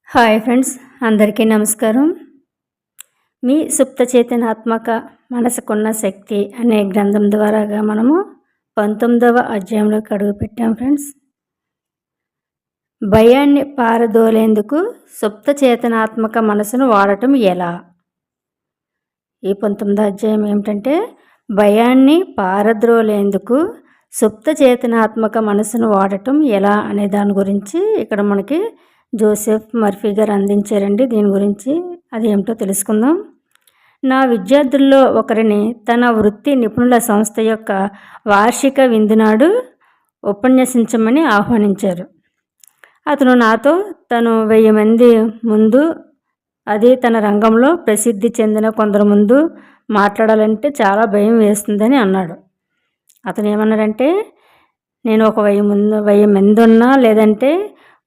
Hi friends, అందరికీ నమస్కారం. మీ సుప్త చేతనాత్మక మనసుకున్న శక్తి అనే గ్రంథం ద్వారాగా మనము 19వ అధ్యాయంలోకి అడుగు పెట్టాం ఫ్రెండ్స్. భయాన్ని పారదోలేందుకు సుప్త చేతనాత్మక మనసును వాడటం ఎలా? ఈ 19వ అధ్యాయం ఏమిటంటే భయాన్ని పారద్రోలేందుకు సుప్త చేతనాత్మక మనసును వాడటం ఎలా అనే దాని గురించి ఇక్కడ మనకి జోసెఫ్ మర్ఫీ గారు అందించారండి. దీని గురించి అది ఏమిటో తెలుసుకుందాం. నా విద్యార్థుల్లో ఒకరిని తన వృత్తి నిపుణుల సంస్థ యొక్క వార్షిక విందునాడు ఉపన్యసించమని ఆహ్వానించారు. అతను నాతో తను 1000 మంది ముందు, అది తన రంగంలో ప్రసిద్ధి చెందిన కొందరు ముందు మాట్లాడాలంటే చాలా భయం వేస్తుందని అన్నాడు. అతను ఏమన్నాడంటే, నేను ఒక 1000 మంది ఉన్నా లేదంటే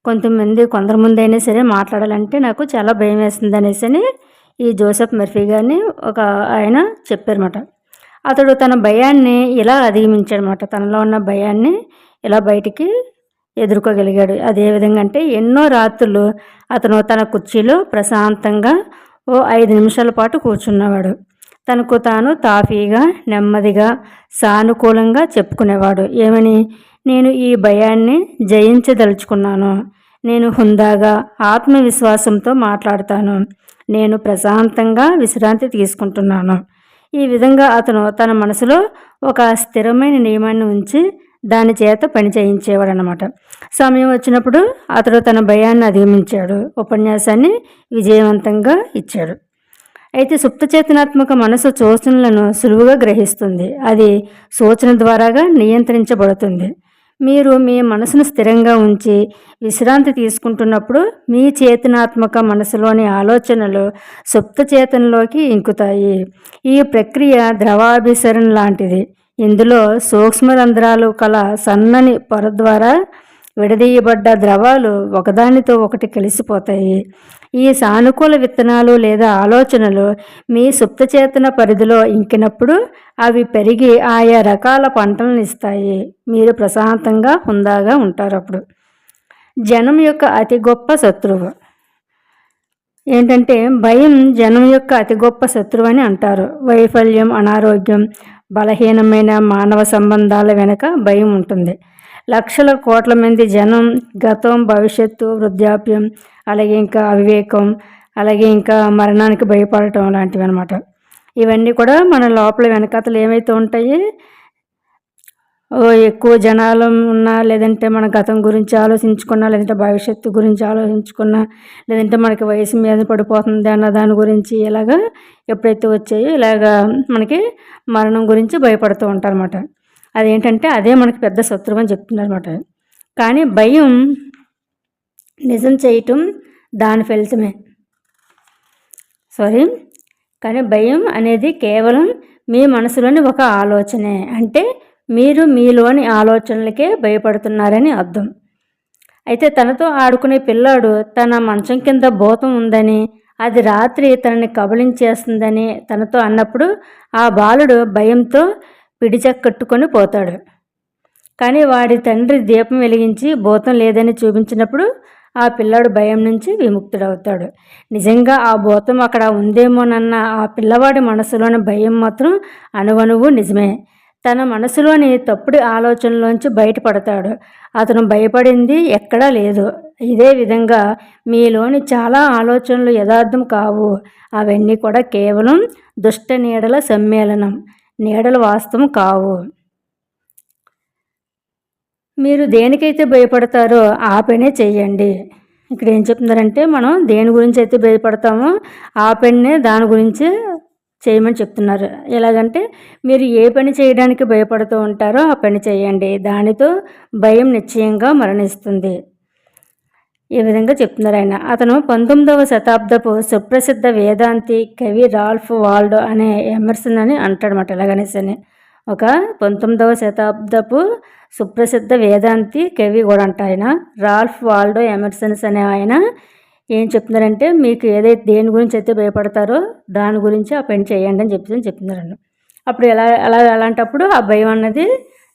కొందరు ముందు అయినా సరే మాట్లాడాలంటే నాకు చాలా భయం వేస్తుంది అనేసి ఈ జోసెఫ్ మర్ఫీ గారిని ఒక ఆయన చెప్పారన్నమాట. అతడు తన భయాన్ని ఇలా అధిగమించాడనమాట. తనలో ఉన్న భయాన్ని ఇలా బయటికి ఎదుర్కోగలిగాడు. అదే విధంగా అంటే ఎన్నో రాత్రులు అతను తన కుర్చీలో ప్రశాంతంగా 5 నిమిషాల పాటు కూర్చున్నవాడు. తనకు తాను తాఫీగా, నెమ్మదిగా, సానుకూలంగా చెప్పుకునేవాడు. ఏమని? నేను ఈ భయాన్ని జయించదలుచుకున్నాను. నేను హుందాగా, ఆత్మవిశ్వాసంతో మాట్లాడతాను. నేను ప్రశాంతంగా విశ్రాంతి తీసుకుంటున్నాను. ఈ విధంగా అతను తన మనసులో ఒక స్థిరమైన నియమాన్ని ఉంచి దాని చేత పని చేయించేవాడు అన్నమాట. సమయం వచ్చినప్పుడు అతడు తన భయాన్ని అధిగమించాడు. ఉపన్యాసాన్ని విజయవంతంగా ఇచ్చాడు. అయితే సుప్తచేతనాత్మక మనసు సూచనలను సులువుగా గ్రహిస్తుంది. అది సూచన ద్వారాగా నియంత్రించబడుతుంది. మీరు మీ మనసును స్థిరంగా ఉంచి విశ్రాంతి తీసుకుంటున్నప్పుడు మీ చేతనాత్మక మనసులోని ఆలోచనలు సుప్త చేతనలోకి ఇంకుతాయి. ఈ ప్రక్రియ ద్రవాభిసరణ లాంటిది. ఇందులో సూక్ష్మ రంధ్రాలు కల సన్నని పొర ద్వారా విడదీయబడ్డ ద్రవాలు ఒకదానితో ఒకటి కలిసిపోతాయి. ఈ సానుకూల విత్తనాలు లేదా ఆలోచనలు మీ సుప్తచేతన పరిధిలో ఇంకినప్పుడు అవి పెరిగి ఆయా రకాల పంటలను ఇస్తాయి. మీరు ప్రశాంతంగా, హుందాగా ఉంటారు. అప్పుడు జనం యొక్క అతి గొప్ప శత్రువు ఏంటంటే భయం జనం యొక్క అతి గొప్ప శత్రువు అని అంటారు. వైఫల్యం, అనారోగ్యం, బలహీనమైన మానవ సంబంధాల వెనుక భయం ఉంటుంది. లక్షల కోట్ల మంది జనం గతం, భవిష్యత్తు, వృద్ధాప్యం, అలాగే ఇంకా అవివేకం, అలాగే ఇంకా మరణానికి భయపడటం లాంటివి అనమాట. ఇవన్నీ కూడా మన లోపల వెనకాతలు ఏమైతే ఉంటాయి, ఎక్కువ జనాలు ఉన్నా, లేదంటే మన గతం గురించి ఆలోచించుకున్నా, లేదంటే భవిష్యత్తు గురించి ఆలోచించుకున్నా, లేదంటే మనకి వయసు మీద పడిపోతుంది అన్న దాని గురించి ఇలాగా ఎప్పుడైతే వచ్చాయో ఇలాగా మనకి మరణం గురించి భయపడుతూ ఉంటారన్నమాట. అదేంటంటే అదే మనకి పెద్ద శత్రువు అని చెప్తున్నారన్నమాట. కానీ భయం నిజం చేయటం దాని ఫలితమే. కానీ భయం అనేది కేవలం మీ మనసులోని ఒక ఆలోచనే. అంటే మీరు మీలోని ఆలోచనలకే భయపడుతున్నారని అర్థం. అయితే తనతో ఆడుకునే పిల్లాడు తన మంచం కింద భూతం ఉందని, అది రాత్రి తనని కబళించేస్తుందని తనతో అన్నప్పుడు ఆ బాలుడు భయంతో పిడిచక్కట్టుకొని పోతాడు. కానీ వాడి తండ్రి దీపం వెలిగించి భూతం లేదని చూపించినప్పుడు ఆ పిల్లాడు భయం నుంచి విముక్తుడవుతాడు. నిజంగా ఆ భూతం అక్కడ ఉందేమోనన్న ఆ పిల్లవాడి మనసులోని భయం మాత్రం అణువణువు నిజమే. తన మనసులోని తప్పుడు ఆలోచనలోంచి బయటపడతాడు. అతను భయపడింది ఎక్కడా లేదు. ఇదే విధంగా మీలోని చాలా ఆలోచనలు యథార్థం కావు. అవన్నీ కూడా కేవలం దుష్ట నీడల సమ్మేళనం. నీడలు వాస్తవం కావు. మీరు దేనికైతే భయపడతారో ఆ పనే చెయ్యండి. ఇక్కడ ఏం చెప్తున్నారంటే మనం దేని గురించి అయితే భయపడతామో ఆ పనే దాని గురించి చేయమని చెప్తున్నారు. ఎలాగంటే మీరు ఏ పని చేయడానికి భయపడుతూ ఉంటారో ఆ పని చేయండి. దానితో భయం నిశ్చయంగా మరణిస్తుంది. ఈ విధంగా చెప్తున్నారు ఆయన. అతను 19వ శతాబ్దపు సుప్రసిద్ధ వేదాంతి కవి రాల్ఫ్ వాల్డో అనే ఎమర్సన్ అని అంటాడనమాట. ఎలాగనేసని ఒక 19వ శతాబ్దపు సుప్రసిద్ధ వేదాంతి కవి కూడా అంట ఆయన. రాల్ఫ్ వాల్డో ఎమర్సన్స్ అనే ఆయన ఏం చెప్తున్నారంటే మీకు ఏదైతే దేని గురించి అయితే భయపడతారో దాని గురించి ఆ పని చేయండి అని చెప్తున్నారండి. అప్పుడు అలాంటప్పుడు ఆ భయం అన్నది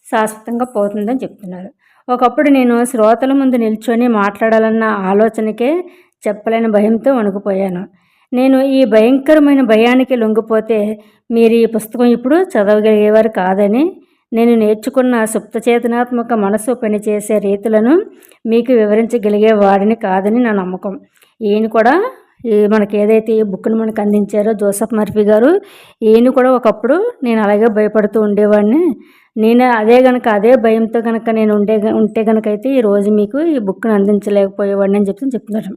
శాశ్వతంగా పోతుందని చెప్తున్నారు. ఒకప్పుడు నేను శ్రోతల ముందు నిల్చొని మాట్లాడాలన్న ఆలోచనకే చెప్పలేని భయంతో వణికిపోయాను. నేను ఈ భయంకరమైన భయానికి లొంగిపోతే మీరు ఈ పుస్తకం ఇప్పుడు చదవగలిగేవారు కాదని, నేను నేర్చుకున్న సుప్తచేతనాత్మక మనసు పనిచేసే రీతులను మీకు వివరించగలిగేవాడిని కాదని నా నమ్మకం. ఈయన కూడా మనకి ఏదైతే ఈ బుక్ను మనకు అందించారో జోసెఫ్ మర్ఫీ గారు, ఈయన కూడా ఒకప్పుడు నేను అలాగే భయపడుతూ ఉండేవాడిని. నేను అదే భయంతో కనుక నేను ఉంటే కనుకైతే ఈరోజు మీకు ఈ బుక్ను అందించలేకపోయేవాడిని అని చెప్తున్నారు.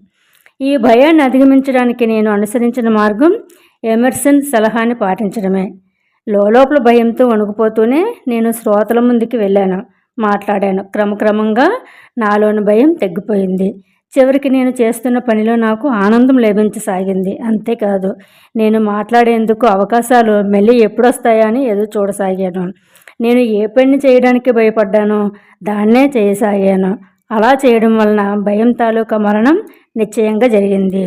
ఈ భయాన్ని అధిగమించడానికి నేను అనుసరించిన మార్గం ఎమర్సన్ సలహాని పాటించడమే. లోపల భయంతో వణుకుపోతూనే నేను శ్రోతల ముందుకి వెళ్ళాను, మాట్లాడాను. క్రమక్రమంగా నాలోని భయం తగ్గిపోయింది. చివరికి నేను చేస్తున్న పనిలో నాకు ఆనందం లభించసాగింది. అంతేకాదు, నేను మాట్లాడేందుకు అవకాశాలు మళ్ళీ ఎప్పుడొస్తాయా అని ఎదురు చూడసాగాను. నేను ఏ పని చేయడానికి భయపడ్డానో దాన్నే చేయసాగాను. అలా చేయడం వలన భయం తాలూకా మరణం నిశ్చయంగా జరిగింది.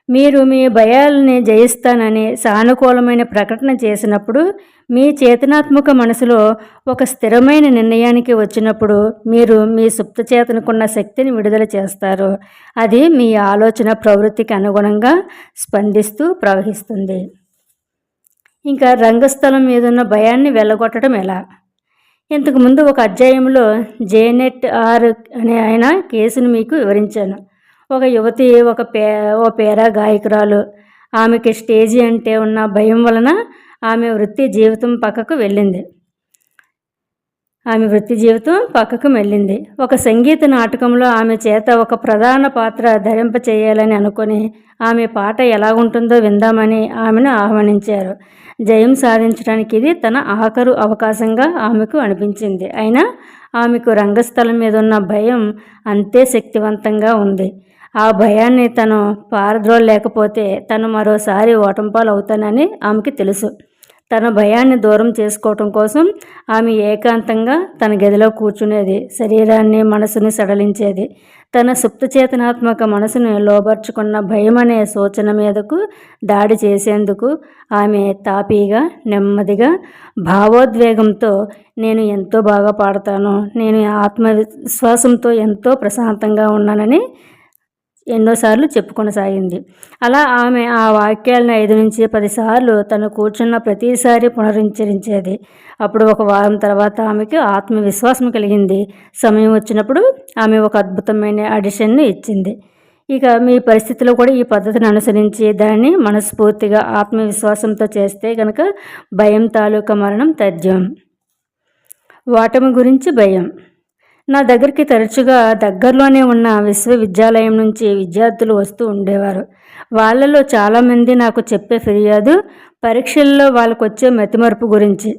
మీరు మీ భయాలని జయిస్తానని సానుకూలమైన ప్రకటన చేసినప్పుడు, మీ చేతనాత్మక మనసులో ఒక స్థిరమైన నిర్ణయానికి వచ్చినప్పుడు మీరు మీ సుప్తచేతనకున్న శక్తిని విడుదల చేస్తారు. అది మీ ఆలోచన ప్రవృత్తికి అనుగుణంగా స్పందిస్తూ ప్రవహిస్తుంది. ఇంకా రంగస్థలం మీదున్న భయాన్ని వెళ్ళగొట్టడం ఎలా? ఇంతకుముందు ఒక అధ్యాయంలో జేనెట్ ఆర్ అనే ఆయన కేసును మీకు వివరించాను. ఒక యువతి ఓ పేరా గాయకురాలు. ఆమెకి స్టేజీ అంటే ఉన్న భయం వలన ఆమె వృత్తి జీవితం పక్కకు వెళ్ళింది. ఒక సంగీత నాటకంలో ఆమె చేత ఒక ప్రధాన పాత్ర ధరింప చేయాలని అనుకుని ఆమె పాట ఎలా ఉంటుందో విందామని ఆమెను ఆహ్వానించారు. జయం సాధించడానికి ఇది తన ఆఖరు అవకాశంగా ఆమెకు అనిపించింది. అయినా ఆమెకు రంగస్థలం మీద ఉన్న భయం అంతే శక్తివంతంగా ఉంది. ఆ భయాన్ని తను పారద్రోలలేకపోతే తను మరోసారి ఓటంపాలు అవుతానని ఆమెకి తెలుసు. తన భయాన్ని దూరం చేసుకోవటం కోసం ఆమె ఏకాంతంగా తన గదిలో కూర్చునేది, శరీరాన్ని మనసుని సడలించేది. తన సుప్తచేతనాత్మక మనసును లోబర్చుకున్న భయం అనే సూచన మీదకు దాడి చేసేందుకు ఆమె తాపీగా, నెమ్మదిగా, భావోద్వేగంతో నేను ఎంతో బాగా పాడతాను, నేను ఆత్మవిశ్వాసంతో ఎంతో ప్రశాంతంగా ఉన్నానని ఎన్నోసార్లు చెప్పుకొనసాగింది. అలా ఆమె ఆ వాక్యాలను 5 నుంచి 10 సార్లు తను కూర్చున్న ప్రతిసారి పునరుచ్చరించేది. అప్పుడు ఒక వారం తర్వాత ఆమెకు ఆత్మవిశ్వాసం కలిగింది. సమయం వచ్చినప్పుడు ఆమె ఒక అద్భుతమైన ఆడిషన్ను ఇచ్చింది. ఇక మీ పరిస్థితిలో కూడా ఈ పద్ధతిని అనుసరించి దాన్ని మనస్ఫూర్తిగా ఆత్మవిశ్వాసంతో చేస్తే కనుక భయం తాలూకా మరణం తథ్యం. ఓటమి గురించి భయం. నా దగ్గరికి తరచుగా దగ్గరలోనే ఉన్న విశ్వవిద్యాలయం నుంచి విద్యార్థులు వస్తూ ఉండేవారు. వాళ్ళలో చాలామంది నాకు చెప్పే ఫిర్యాదు పరీక్షల్లో వాళ్ళకు వచ్చే మతిమరుపు గురించి.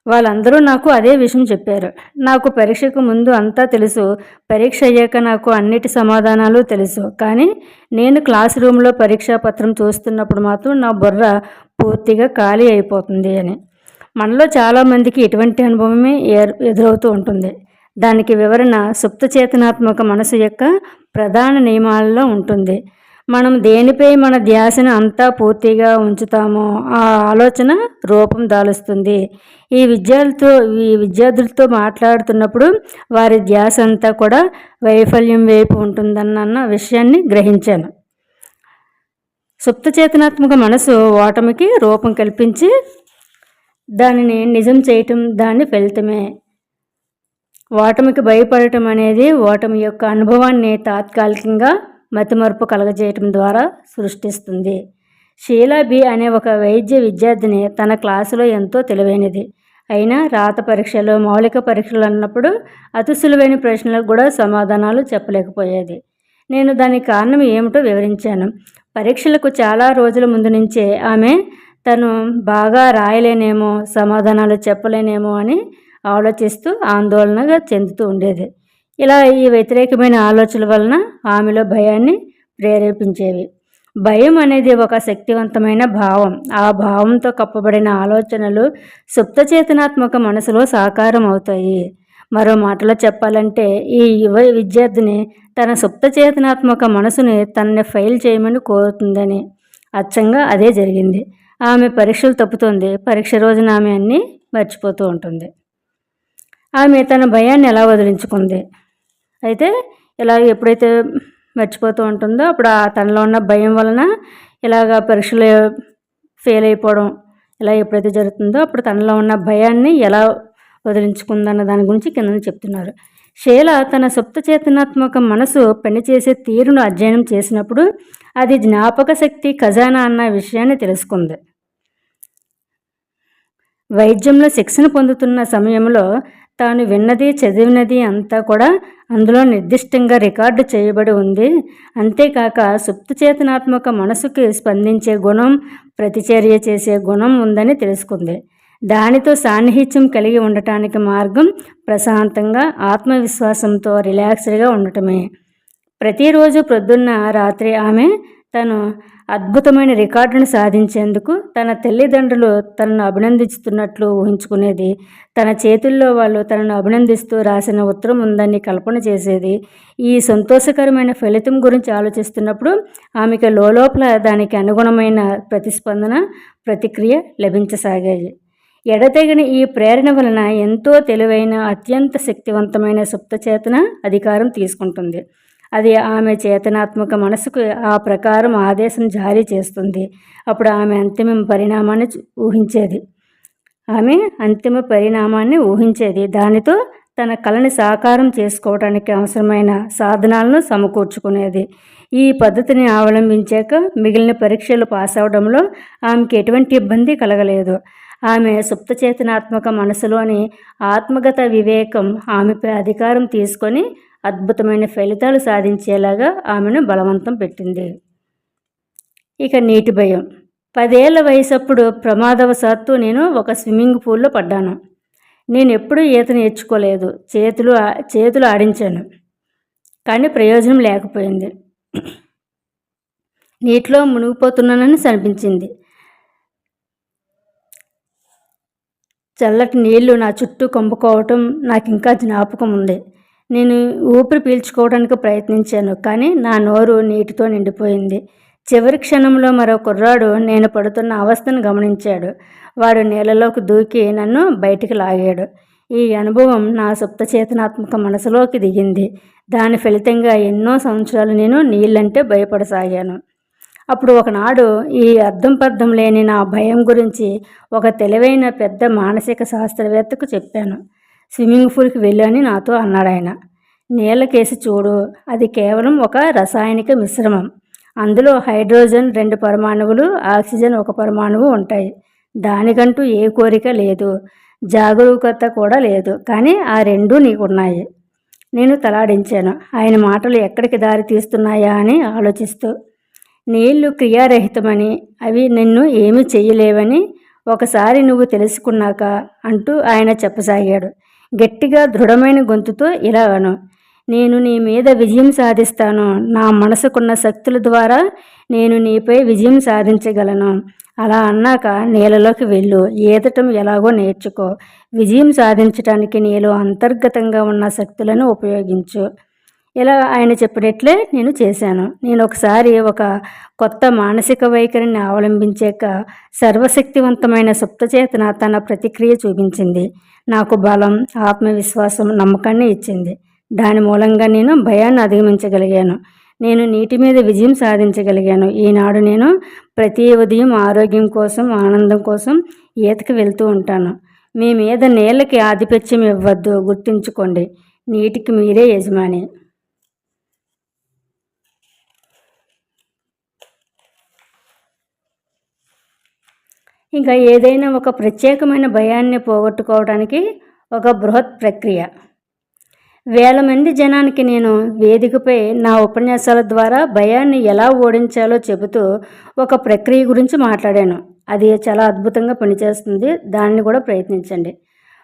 వాళ్ళందరూ నాకు అదే విషయం చెప్పారు. నాకు పరీక్షకు ముందు అంతా తెలుసు, పరీక్ష అయ్యాక నాకు అన్నిటి సమాధానాలు తెలుసు. కానీ నేను క్లాస్ రూమ్లో పరీక్షా పత్రం చూస్తున్నప్పుడు మాత్రం నా బుర్ర పూర్తిగా ఖాళీ అయిపోతుంది అని. మనలో చాలామందికి ఇటువంటి అనుభవమే ఎదురవుతూ ఉంటుంది. దానికి వివరణ సుప్తచేతనాత్మక మనసు యొక్క ప్రధాన నియమాలలో ఉంటుంది. మనం దేనిపై మన ధ్యాసను అంతా పూర్తిగా ఉంచుతామో ఆ ఆలోచన రూపం దాలుస్తుంది. ఈ విద్యార్థులతో మాట్లాడుతున్నప్పుడు వారి ధ్యాస అంతా కూడా వైఫల్యం వైపు ఉంటుందన్న విషయాన్ని గ్రహించాను. సుప్తచేతనాత్మక మనసు ఓటమికి రూపం కల్పించి దానిని నిజం చేయటం దాని ఫలితమే. ఓటమికి భయపడటం అనేది ఓటమి యొక్క అనుభవాన్ని తాత్కాలికంగా మతిమరుపు కలగజేయటం ద్వారా సృష్టిస్తుంది. షీలా బి అనే ఒక వైద్య విద్యార్థిని తన క్లాసులో ఎంతో తెలివైనది. అయినా రాత పరీక్షలు, మౌలిక పరీక్షలు అన్నప్పుడు అతి సులువైన ప్రశ్నలకు కూడా సమాధానాలు చెప్పలేకపోయేది. నేను దానికి కారణం ఏమిటో వివరించాను. పరీక్షలకు చాలా రోజుల ముందు నుంచే ఆమె తను బాగా రాయలేనేమో, సమాధానాలు చెప్పలేనేమో అని ఆలోచిస్తూ ఆందోళనగా చెందుతూ ఉండేది. ఇలా ఈ వ్యతిరేకమైన ఆలోచనల వలన ఆమెలో భయాన్ని ప్రేరేపించేవి. భయం అనేది ఒక శక్తివంతమైన భావం. ఆ భావంతో కప్పబడిన ఆలోచనలు సుప్తచేతనాత్మక మనసులో సాకారం అవుతాయి. మరో మాటలో చెప్పాలంటే ఈ యువ విద్యార్థిని తన సుప్తచేతనాత్మక మనసుని తనని ఫెయిల్ చేయమని కోరుతుందని. అచ్చంగా అదే జరిగింది. ఆమె పరీక్షలు తప్పుతుంది. పరీక్ష రోజున ఆమె అన్నీ మర్చిపోతూ ఉంటుంది. ఆమె తన భయాన్ని ఎలా వదిలించుకుంది? అయితే ఇలా ఎప్పుడైతే మర్చిపోతూ ఉంటుందో అప్పుడు ఆ తనలో ఉన్న భయం వలన ఇలాగ పరీక్షలు ఫెయిల్ అయిపోవడం ఇలా ఎప్పుడైతే జరుగుతుందో అప్పుడు తనలో ఉన్న భయాన్ని ఎలా వదిలించుకుందన్న దాని గురించి కింద చెప్తున్నారు. షీల తన సుప్త చేతనాత్మక మనసు పనిచేసే తీరును అధ్యయనం చేసినప్పుడు అది జ్ఞాపక శక్తి ఖజానా అన్న విషయాన్ని తెలుసుకుంది. వైద్యంలో శిక్షణ పొందుతున్న సమయంలో తాను విన్నది చదివినది అంతా కూడా అందులో నిర్దిష్టంగా రికార్డు చేయబడి ఉంది. అంతేకాక సుప్తచేతనాత్మక మనసుకి స్పందించే గుణం, ప్రతిచర్య చేసే గుణం ఉందని తెలుసుకుంది. దానితో సాన్నిహిత్యం కలిగి ఉండటానికి మార్గం ప్రశాంతంగా ఆత్మవిశ్వాసంతో రిలాక్స్డ్గా ఉండటమే. ప్రతిరోజు ప్రొద్దున్న రాత్రి ఆమె తను అద్భుతమైన రికార్డును సాధించేందుకు తన తల్లిదండ్రులు తనను అభినందిస్తున్నట్లు ఊహించుకునేది. తన చేతుల్లో వాళ్ళు తనను అభినందిస్తూ రాసిన ఉత్తరం ఉందని కల్పన చేసేది. ఈ సంతోషకరమైన ఫలితం గురించి ఆలోచిస్తున్నప్పుడు ఆమెకు లోపల దానికి అనుగుణమైన ప్రతిస్పందన, ప్రతిక్రియ లభించసాగాయి. ఎడతెగని ఈ ప్రేరణ వలన ఎంతో తెలివైన, అత్యంత శక్తివంతమైన సుప్తచేతన అధికారం తీసుకుంటుంది. అది ఆమె చేతనాత్మక మనసుకు ఆ ప్రకారం ఆదేశం జారీ చేస్తుంది. అప్పుడు ఆమె అంతిమ పరిణామాన్ని ఊహించేది. దానితో తన కళని సాకారం చేసుకోవడానికి అవసరమైన సాధనాలను సమకూర్చుకునేది. ఈ పద్ధతిని అవలంబించాక మిగిలిన పరీక్షలు పాస్ అవడంలో ఆమెకి ఎటువంటి ఇబ్బంది కలగలేదు. ఆమె సుప్తచేతనాత్మక మనసులోని ఆత్మగత వివేకం ఆమెపై అధికారం తీసుకొని అద్భుతమైన ఫలితాలు సాధించేలాగా ఆమెను బలవంతం పెట్టింది. ఇక నీటి భయం. 10 ఏళ్ల వయసప్పుడు ప్రమాదవశాత్తు నేను ఒక స్విమ్మింగ్ పూల్లో పడ్డాను. నేను ఎప్పుడూ ఈత నేర్చుకోలేదు. చేతులు ఆడించాను, కానీ ప్రయోజనం లేకపోయింది. నీటిలో మునిగిపోతున్నానని అనిపించింది. చల్లటి నీళ్లు నా చుట్టూ కమ్ముకోవటం నాకు ఇంకా జ్ఞాపకం ఉంది. నేను ఊపిరి పీల్చుకోవడానికి ప్రయత్నించాను, కానీ నా నోరు నీటితో నిండిపోయింది. చివరి క్షణంలో మరో కుర్రాడు నేను పడుతున్న అవస్థను గమనించాడు. వాడు నీళ్ళలోకి దూకి నన్ను బయటికి లాగాడు. ఈ అనుభవం నా సుప్తచేతనాత్మక మనసులోకి దిగింది. దాని ఫలితంగా ఎన్నో సంవత్సరాలు నేను నీళ్ళంటే భయపడసాగాను. అప్పుడు ఒకనాడు ఈ అర్థం పర్థం లేని నా భయం గురించి ఒక తెలివైన పెద్ద మానసిక శాస్త్రవేత్తకు చెప్పాను. స్విమ్మింగ్ పూల్కి వెళ్ళని నాతో అన్నాడు ఆయన. నీళ్ళకేసి చూడు, అది కేవలం ఒక రసాయనిక మిశ్రమం. అందులో హైడ్రోజన్ 2 పరమాణువులు, ఆక్సిజన్ 1 పరమాణువు ఉంటాయి. దానికంటూ ఏ కోరిక లేదు, జాగరూకత కూడా లేదు, కానీ ఆ రెండూ నీకున్నాయి. నేను తలాడించాను, ఆయన మాటలు ఎక్కడికి దారి తీస్తున్నాయా అని ఆలోచిస్తూ. నీళ్లు క్రియారహితమని, అవి నిన్ను ఏమీ చెయ్యలేవని ఒకసారి నువ్వు తెలుసుకున్నాక అంటూ ఆయన చెప్పసాగాడు. గట్టిగా దృఢమైన గొంతుతో ఇలా అను, నేను నీ మీద విజయం సాధిస్తాను. నా మనసుకున్న శక్తుల ద్వారా నేను నీపై విజయం సాధించగలను. అలా అన్నాక నీళ్ళలోకి వెళ్ళు, ఈదటం ఎలాగో నేర్చుకో. విజయం సాధించడానికి నీలో అంతర్గతంగా ఉన్న శక్తులను ఉపయోగించు. ఇలా ఆయన చెప్పినట్లే నేను చేశాను. నేను ఒకసారి ఒక కొత్త మానసిక వైఖరిని అవలంబించాక సర్వశక్తివంతమైన సుప్తచేతన తన ప్రతిక్రియ చూపించింది. నాకు బలం, ఆత్మవిశ్వాసం, నమ్మకాన్ని ఇచ్చింది. దాని మూలంగా నేను భయాన్ని అధిగమించగలిగాను. నేను నీటి మీద విజయం సాధించగలిగాను. ఈనాడు నేను ప్రతి ఉదయం ఆరోగ్యం కోసం, ఆనందం కోసం ఈతకి వెళ్తూ ఉంటాను. మీ మీద నీళ్ళకి ఆధిపత్యం ఇవ్వద్దు, గుర్తుంచుకోండి. నీటికి మీరే యజమాని. ఇంకా ఏదైనా ఒక ప్రత్యేకమైన భయాన్ని పోగొట్టుకోవడానికి ఒక బృహత్ ప్రక్రియ. వేల మంది జనానికి నేను వేదికపై నా ఉపన్యాసాల ద్వారా భయాన్ని ఎలా ఓడించాలో చెబుతూ ఒక ప్రక్రియ గురించి మాట్లాడాను. అది చాలా అద్భుతంగా పనిచేస్తుంది. దాన్ని కూడా ప్రయత్నించండి.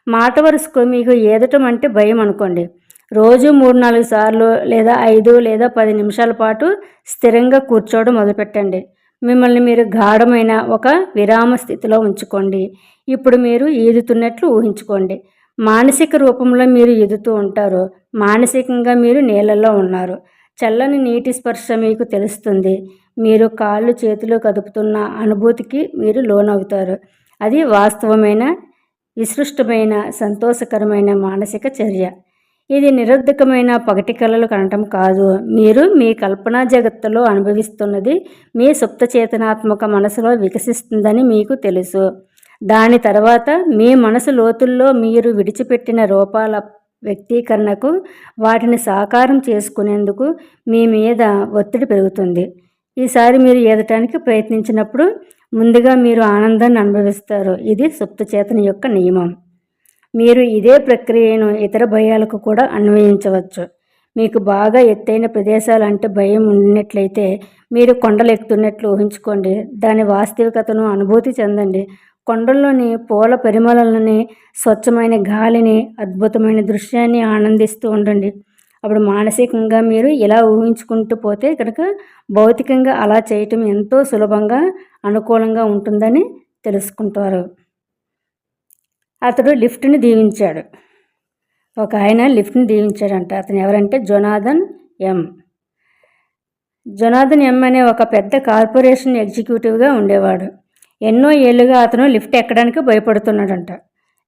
మాట వరుసకు మీకు ఏదటం అంటే భయం అనుకోండి. రోజు 3-4 సార్లు లేదా 5 లేదా 10 నిమిషాల పాటు స్థిరంగా కూర్చోవడం మొదలుపెట్టండి. మిమ్మల్ని మీరు గాఢమైన ఒక విరామ స్థితిలో ఉంచుకోండి. ఇప్పుడు మీరు ఈదుతున్నట్లు ఊహించుకోండి. మానసిక రూపంలో మీరు ఈదుతూ ఉంటారు. మానసికంగా మీరు నీళ్ళల్లో ఉన్నారు. చల్లని నీటి స్పర్శ మీకు తెలుస్తుంది. మీరు కాళ్ళు చేతులు కదుపుతున్న అనుభూతికి మీరు లోనవుతారు. అది వాస్తవమైన, విసృష్టమైన, సంతోషకరమైన మానసిక చర్య. ఇది నిరర్ధకమైన పగటి కలలు కనటం కాదు. మీరు మీ కల్పనా జగత్తులో అనుభవిస్తున్నది మీ సుప్త చేతనాత్మక మనసులో వికసిస్తుందని మీకు తెలుసు. దాని తర్వాత మీ మనసు లోతుల్లో మీరు విడిచిపెట్టిన రూపాల వ్యక్తీకరణకు వాటిని సాకారం చేసుకునేందుకు మీ మీద ఒత్తిడి పెరుగుతుంది. ఈసారి మీరు ఈదటానికి ప్రయత్నించినప్పుడు ముందుగా మీరు ఆనందాన్ని అనుభవిస్తారు. ఇది సుప్త చేతన యొక్క నియమం. మీరు ఇదే ప్రక్రియను ఇతర భయాలకు కూడా అన్వయించవచ్చు. మీకు బాగా ఎత్తైన ప్రదేశాలు అంటే భయం ఉన్నట్లయితే మీరు కొండలు ఎక్కుతున్నట్లు ఊహించుకోండి. దాని వాస్తవికతను అనుభూతి చెందండి. కొండల్లోని పూల పరిమళాలని, స్వచ్ఛమైన గాలిని, అద్భుతమైన దృశ్యాన్ని ఆనందిస్తూ ఉండండి. అప్పుడు మానసికంగా మీరు ఇలా ఊహించుకుంటూ పోతే కనుక భౌతికంగా అలా చేయటం ఎంతో సులభంగా అనుకూలంగా ఉంటుందని తెలుసుకుంటారు. అతడు లిఫ్ట్ని దీవించాడు. ఒక ఆయన లిఫ్ట్ని దీవించాడంట. అతను ఎవరంటే జొనాథన్ ఎం. జొనాథన్ ఎం అనే ఒక పెద్ద కార్పొరేషన్ ఎగ్జిక్యూటివ్గా ఉండేవాడు. ఎన్నో ఏళ్ళుగా అతను లిఫ్ట్ ఎక్కడానికి భయపడుతున్నాడంట.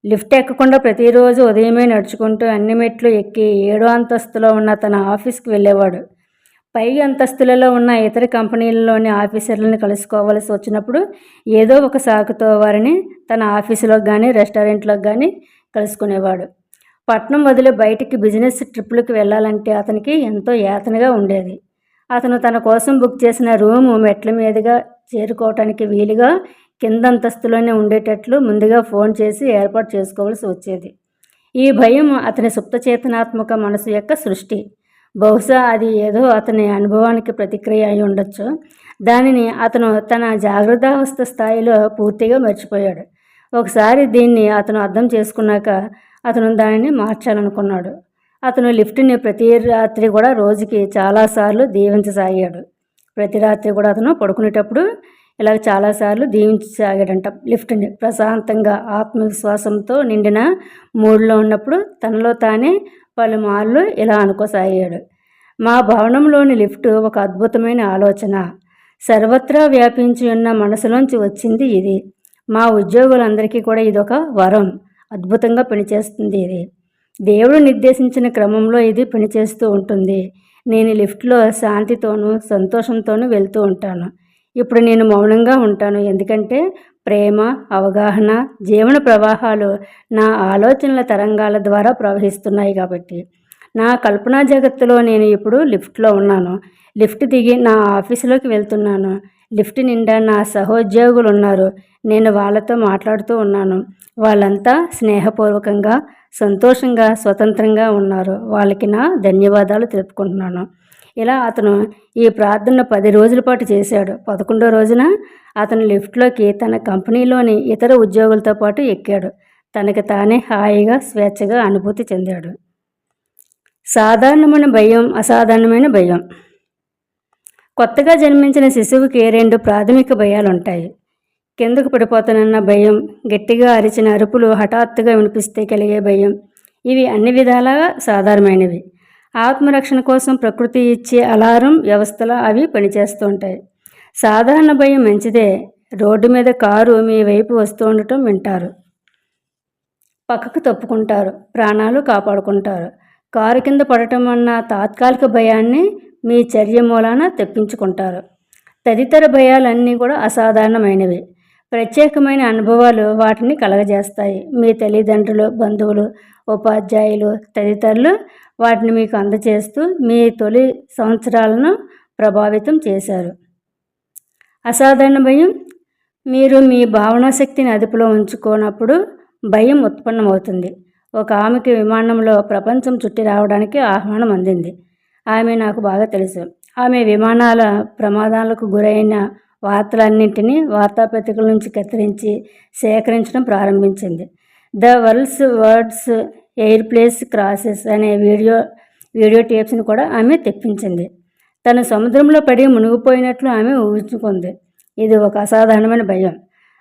లిఫ్ట్ ఎక్కకుండా ప్రతిరోజు ఉదయమే నడుచుకుంటూ అన్ని మెట్లు ఎక్కి 7వ అంతస్తులో ఉన్న తన ఆఫీస్కి వెళ్ళేవాడు. పై అంతస్తులలో ఉన్న ఇతర కంపెనీలలోని ఆఫీసర్లను కలుసుకోవాల్సి వచ్చినప్పుడు ఏదో ఒక సాకుతో వారిని తన ఆఫీసులోకి కానీ రెస్టారెంట్లోకి కానీ కలుసుకునేవాడు. పట్నం వదిలి బయటికి బిజినెస్ ట్రిప్పులకు వెళ్ళాలంటే అతనికి ఎంతో యాతనగా ఉండేది. అతను తన కోసం బుక్ చేసిన రూము మెట్ల మీదుగా చేరుకోవటానికి వీలుగా కింద అంతస్తులోనే ఉండేటట్లు ముందుగా ఫోన్ చేసి ఏర్పాటు చేసుకోవాల్సి వచ్చేది. ఈ భయం అతని సుప్తచేతనాత్మక మనసు యొక్క సృష్టి. బహుశా అది ఏదో అతని అనుభవానికి ప్రతిక్రియ అయి ఉండొచ్చు. దానిని అతను తన జాగ్రత్తావస్థ స్థాయిలో పూర్తిగా మర్చిపోయాడు. ఒకసారి దీన్ని అతను అర్థం చేసుకున్నాక అతను దానిని మార్చాలనుకున్నాడు. అతను లిఫ్ట్ని ప్రతి రాత్రి కూడా రోజుకి చాలాసార్లు దీవించసాగాడు. ప్రతి రాత్రి కూడా అతను పడుకునేటప్పుడు ఇలా చాలాసార్లు దీవించసాగాడంట. లిఫ్ట్ని ప్రశాంతంగా ఆత్మవిశ్వాసంతో నిండిన మూడ్లో ఉన్నప్పుడు తనలో తానే పలుమార్లు ఇలా అనుకోసాగాడు. మా భవనంలోని లిఫ్ట్ ఒక అద్భుతమైన ఆలోచన. సర్వత్రా వ్యాపించి ఉన్న మనసులోంచి వచ్చింది ఇది. మా ఉద్యోగులందరికీ కూడా ఇదొక వరం. అద్భుతంగా పనిచేస్తుంది ఇది. దేవుడు నిర్దేశించిన క్రమంలో ఇది పనిచేస్తూ ఉంటుంది. నేను లిఫ్ట్లో శాంతితోనూ సంతోషంతోనూ వెళ్తూ ఉంటాను. ఇప్పుడు నేను మౌనంగా ఉంటాను, ఎందుకంటే ప్రేమ, అవగాహన, జీవన ప్రవాహాలు నా ఆలోచనల తరంగాల ద్వారా ప్రవహిస్తున్నాయి కాబట్టి. నా కల్పనా జగత్తులో నేను ఇప్పుడు లిఫ్ట్లో ఉన్నాను. లిఫ్ట్ దిగి నా ఆఫీసులోకి వెళ్తున్నాను. లిఫ్ట్ నిండా నా సహోద్యోగులు ఉన్నారు. నేను వాళ్ళతో మాట్లాడుతూ ఉన్నాను. వాళ్ళంతా స్నేహపూర్వకంగా, సంతోషంగా, స్వతంత్రంగా ఉన్నారు. వాళ్ళకి నా ధన్యవాదాలు తెలుపుకుంటున్నాను. ఇలా అతను ఈ ప్రార్థన 10 రోజుల పాటు చేశాడు. 11వ రోజున అతను లిఫ్ట్లోకి తన కంపెనీలోని ఇతర ఉద్యోగులతో పాటు ఎక్కాడు. తనకి తానే హాయిగా, స్వేచ్ఛగా అనుభూతి చెందాడు. సాధారణమైన భయం, అసాధారణమైన భయం. కొత్తగా జన్మించిన శిశువుకి 2 ప్రాథమిక భయాలు ఉంటాయి. కిందకు పడిపోతానన్న భయం, గట్టిగా అరిచిన అరుపులు హఠాత్తుగా వినిపిస్తే కలిగే భయం. ఇవి అన్ని విధాలుగా సాధారణమైనవి. ఆత్మరక్షణ కోసం ప్రకృతి ఇచ్చే అలారం వ్యవస్థలో అవి పనిచేస్తూ ఉంటాయి. సాధారణ భయం మంచిదే. రోడ్డు మీద కారు మీ వైపు వస్తూ ఉండటం వింటారు, పక్కకు తప్పుకుంటారు, ప్రాణాలు కాపాడుకుంటారు. కారు కింద పడటం అన్న తాత్కాలిక భయాన్ని మీ చర్య మూలాన తెప్పించుకుంటారు. తదితర భయాలన్నీ కూడా అసాధారణమైనవి. ప్రత్యేకమైన అనుభవాలు వాటిని కలగజేస్తాయి. మీ తల్లిదండ్రులు, బంధువులు, ఉపాధ్యాయులు తదితరులు వాటిని మీకు అందజేస్తూ మీ తొలి సంవత్సరాలను ప్రభావితం చేశారు. అసాధారణ భయం. మీరు మీ భావనా శక్తిని అదుపులో ఉంచుకోనప్పుడు భయం ఉత్పన్నమవుతుంది. ఒక ఆమెకి విమానంలో ప్రపంచం చుట్టి రావడానికి ఆహ్వానం అందింది. ఆమె నాకు బాగా తెలుసు. ఆమె విమానాల ప్రమాదాలకు గురైన వార్తలన్నింటినీ వార్తాపత్రికల నుంచి కత్తిరించి సేకరించడం ప్రారంభించింది. The world's air place crosses అనే వీడియో టేప్స్ని కూడా ఆమె తెప్పించింది. తను సముద్రంలో పడి మునిగిపోయినట్లు ఆమె ఊహించుకుంది. ఇది ఒక అసాధారణమైన భయం.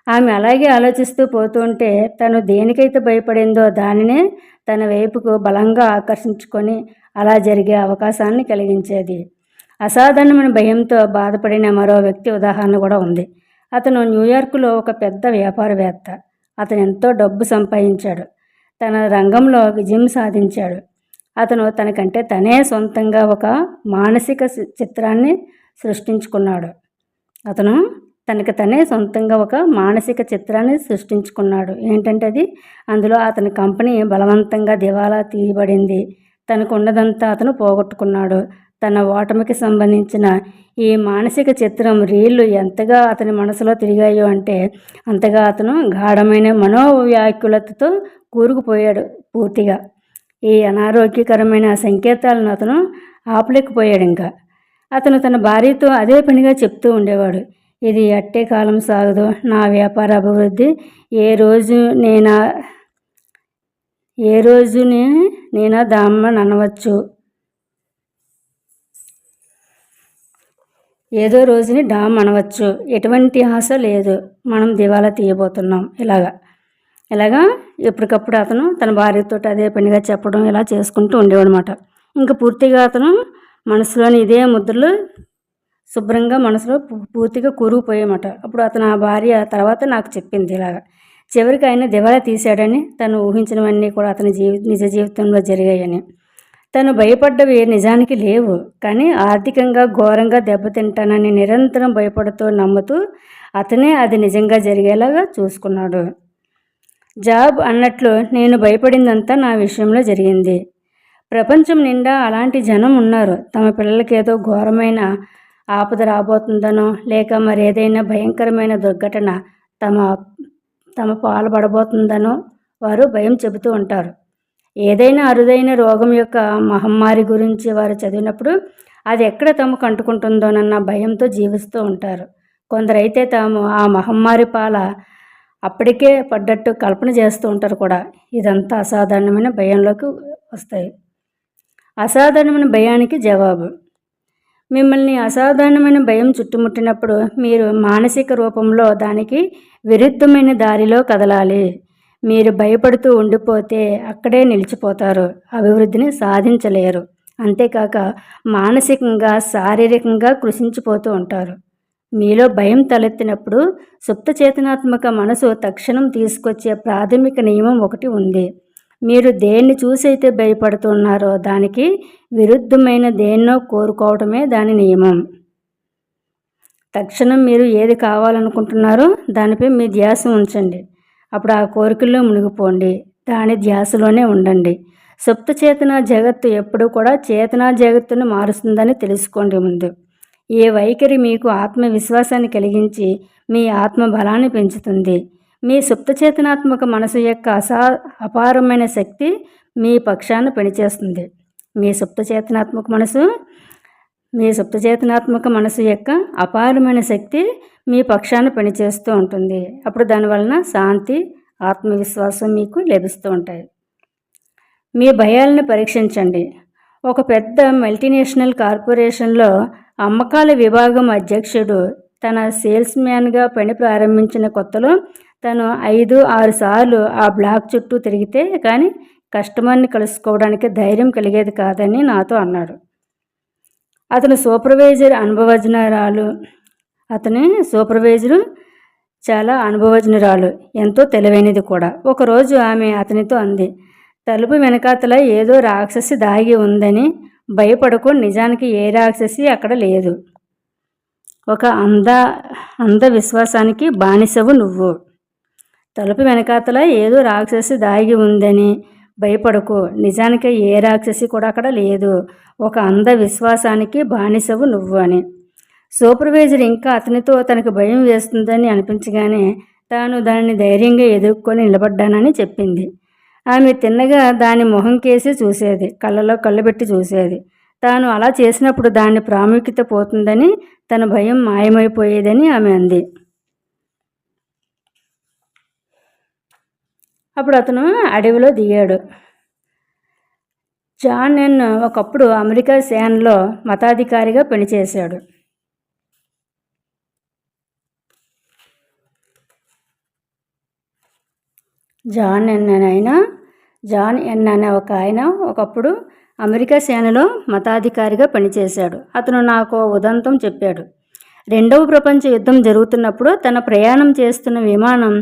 ఆమె అలాగే ఆలోచిస్తూ పోతుంటే తను దేనికైతే భయపడిందో దానినే తన వైపుకు బలంగా ఆకర్షించుకొని అలా జరిగే అవకాశాన్ని కలిగించేది. అసాధారణమైన భయంతో బాధపడిన మరో వ్యక్తి ఉదాహరణ కూడా ఉంది. అతను న్యూయార్కులో ఒక పెద్ద వ్యాపారవేత్త. అతను ఎంతో డబ్బు సంపాదించాడు. తన రంగంలో విజయం సాధించాడు. అతను తనకంటే తనే సొంతంగా ఒక మానసిక చిత్రాన్ని సృష్టించుకున్నాడు. అతను తనకు తనే సొంతంగా ఒక మానసిక చిత్రాన్ని సృష్టించుకున్నాడు. ఏంటంటే అది అందులో అతని కంపెనీ బలవంతంగా దివాలా తీయబడింది. తనకు ఉన్నదంతా అతను పోగొట్టుకున్నాడు. తన ఓటమికి సంబంధించిన ఈ మానసిక చిత్రం రీళ్లు ఎంతగా అతని మనసులో తిరిగాయో అంటే అంతగా అతను గాఢమైన మనోవ్యాకులతతో కూరుకుపోయాడు పూర్తిగా. ఈ అనారోగ్యకరమైన సంకేతాలను అతను ఆపలేకపోయాడు. ఇంకా అతను తన భార్యతో అదే పనిగా చెప్తూ ఉండేవాడు, ఇది అట్టే కాలం సాగదు. నా వ్యాపార అభివృద్ధి ఏ రోజునే నేనా దామ్మనవచ్చు. ఏదో రోజుని డామ్ అనవచ్చు. ఎటువంటి ఆశ లేదు. మనం దివాలా తీయబోతున్నాం. ఇలాగా ఎప్పటికప్పుడు అతను తన భార్యతో అదే పనిగా చెప్పడం ఇలా చేసుకుంటూ ఉండేవాడనమాట. ఇంకా పూర్తిగా అతను మనసులోని ఇదే ముద్రలు శుభ్రంగా మనసులో పూర్తిగా కూరుకుపోయామట. అప్పుడు అతను ఆ భార్య తర్వాత నాకు చెప్పింది ఇలాగా. చివరికి ఆయన దివాలా తీశాడని, తను ఊహించినవన్నీ కూడా అతని నిజ జీవితంలో జరిగాయని. తను భయపడ్డవి నిజానికి లేవు, కానీ ఆర్థికంగా ఘోరంగా దెబ్బతింటానని నిరంతరం భయపడుతూ నమ్ముతూ అతనే అది నిజంగా జరిగేలాగా చూసుకున్నాడు. జాబ్ అన్నట్లు నేను భయపడిందంతా నా విషయంలో జరిగింది. ప్రపంచం నిండా అలాంటి జనం ఉన్నారు. తమ పిల్లలకి ఏదో ఘోరమైన ఆపద రాబోతుందనో లేక మరేదైనా భయంకరమైన దుర్ఘటన తమ పాల్పడబోతుందనో వారు భయం చెబుతూ ఉంటారు. ఏదైనా అరుదైన రోగం యొక్క మహమ్మారి గురించి వారు చదివినప్పుడు అది ఎక్కడ తమకు అంటుకుంటుందోనన్న భయంతో జీవిస్తూ ఉంటారు. కొందరైతే తాము ఆ మహమ్మారి అప్పటికే పడ్డట్టు కల్పన చేస్తూ ఉంటారు కూడా. ఇదంతా అసాధారణమైన భయంలోకి వస్తాయి. అసాధారణమైన భయానికి జవాబు. మిమ్మల్ని అసాధారణమైన భయం చుట్టుముట్టినప్పుడు మీరు మానసిక రూపంలో దానికి విరుద్ధమైన దారిలో కదలాలి. మీరు భయపడుతూ ఉండిపోతే అక్కడే నిలిచిపోతారు. అభివృద్ధిని సాధించలేరు. అంతేకాక మానసికంగా శారీరకంగా కృషించిపోతూ ఉంటారు. మీలో భయం తలెత్తినప్పుడు సుప్తచేతనాత్మక మనసు తక్షణం తీసుకొచ్చే ప్రాథమిక నియమం ఒకటి ఉంది. మీరు దేన్ని చూసైతే భయపడుతున్నారో దానికి విరుద్ధమైన దేన్నో కోరుకోవటమే దాని నియమం. తక్షణం మీరు ఏది కావాలనుకుంటున్నారో దానిపై మీ ధ్యాస ఉంచండి. అప్పుడు ఆ కోరికల్లో మునిగిపోండి. దాని ధ్యాసలోనే ఉండండి. సుప్తచేతన జగత్తు ఎప్పుడూ కూడా చేతనా జగత్తును మారుస్తుందని తెలుసుకోండి. ముందు ఏ వైఖరి మీకు ఆత్మవిశ్వాసాన్ని కలిగించి మీ ఆత్మ బలాన్ని పెంచుతుంది. మీ సుప్తచేతనాత్మక మనసు యొక్క అపారమైన శక్తి మీ పక్షాన పనిచేస్తుంది. మీ సుప్తచేతనాత్మక మనసు యొక్క అపారమైన శక్తి మీ పక్షాన పనిచేస్తూ ఉంటుంది. అప్పుడు దానివలన శాంతి, ఆత్మవిశ్వాసం మీకు లభిస్తూ ఉంటాయి. మీ భయాలను పరీక్షించండి. ఒక పెద్ద మల్టీనేషనల్ కార్పొరేషన్లో అమ్మకాల విభాగం అధ్యక్షుడు తన సేల్స్ మ్యాన్గా పని ప్రారంభించిన కొత్తలో తను 5-6 సార్లు ఆ బ్లాక్ చుట్టూ తిరిగితే కానీ కస్టమర్ని కలుసుకోవడానికి ధైర్యం కలిగేది కాదని నాతో అన్నాడు. అతని సూపర్వైజరు చాలా అనుభవజ్ఞురాలు, ఎంతో తెలివైనది కూడా. ఒకరోజు ఆమె అతనితో అంది, తలుపు వెనకాతల ఏదో రాక్షసి దాగి ఉందని భయపడకు. నిజానికి ఏ రాక్షసి అక్కడ లేదు. ఒక అంధవిశ్వాసానికి బానిసవు నువ్వు. తలుపు వెనకాతల ఏదో రాక్షసి దాగి ఉందని భయపడకు. నిజానికి ఏ రాక్షసి కూడా అక్కడ లేదు. ఒక అంధవిశ్వాసానికి బానిసవు నువ్వు అని. సూపర్వైజర్ ఇంకా అతనితో తనకు భయం వేస్తుందని అనిపించగానే తాను దానిని ధైర్యంగా ఎదుర్కొని నిలబడ్డానని చెప్పింది. ఆమె తిన్నగా దాని మొహం కేసి చూసేది, కళ్ళలో కళ్ళు పెట్టి చూసేది. తాను అలా చేసినప్పుడు దాని ప్రాముఖ్యత పోతుందని, తన భయం మాయమైపోయేదని ఆమె అంది. అప్పుడు అతను అడవిలో దిగాడు. జాన్ ఎన్ ఒకప్పుడు అమెరికా సేనలో మతాధికారిగా పనిచేశాడు. జాన్ ఎన్ అనే ఒక ఆయన ఒకప్పుడు అమెరికా సేనలో మతాధికారిగా పనిచేశాడు. అతను నాకు ఉదంతం చెప్పాడు. 2వ ప్రపంచ యుద్ధం జరుగుతున్నప్పుడు తన ప్రయాణం చేస్తున్న విమానం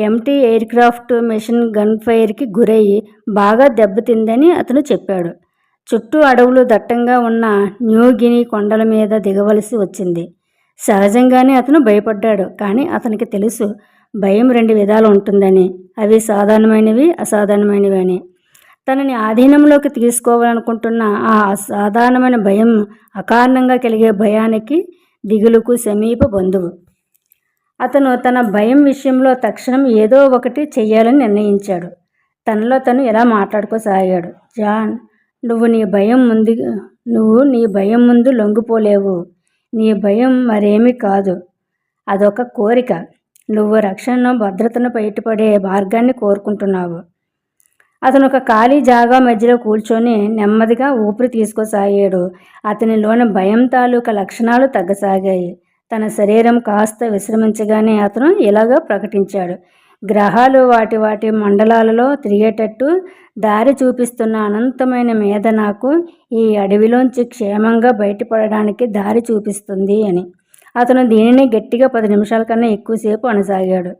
ఎంటీ ఎయిర్క్రాఫ్ట్ మెషిన్ గన్ ఫైర్కి గురయ్యి బాగా దెబ్బతిందని అతను చెప్పాడు. చుట్టూ అడవులు దట్టంగా ఉన్న న్యూగిని కొండల మీద దిగవలసి వచ్చింది. సహజంగానే అతను భయపడ్డాడు. కానీ అతనికి తెలుసు భయం 2 విధాలు ఉంటుందని. అవి సాధారణమైనవి, అసాధారణమైనవి అని. తనని ఆధీనంలోకి తీసుకోవాలనుకుంటున్న ఆ అసాధారణమైన భయం అకారణంగా కలిగే భయానికి, దిగులుకు సమీప బంధువు. అతను తన భయం విషయంలో తక్షణం ఏదో ఒకటి చెయ్యాలని నిర్ణయించాడు. తనలో తను ఎలా మాట్లాడుకోసాగాడు. జాన్, నువ్వు నీ భయం ముందు లొంగిపోలేవు. నీ భయం మరేమీ కాదు. అదొక కోరిక. నువ్వు రక్షణను, భద్రతను బయటపడే మార్గాన్ని కోరుకుంటున్నావు. అతను ఒక ఖాళీ జాగా మధ్యలో కూర్చొని నెమ్మదిగా ఊపిరి తీసుకోసాగాడు. అతనిలోని భయం తాలూకా లక్షణాలు తగ్గసాగాయి. తన శరీరం కాస్త విశ్రమించగానే అతను ఇలాగ ప్రకటించాడు. గ్రహాలు వాటి వాటి మండలాలలో తిరిగేటట్టు దారి చూపిస్తున్న అనంతమైన మీద నాకు ఈ అడవిలోంచి క్షేమంగా బయటపడడానికి దారి చూపిస్తుంది అని. అతను దీనిని గట్టిగా 10 నిమిషాల కన్నా ఎక్కువసేపు అనసాగాడు.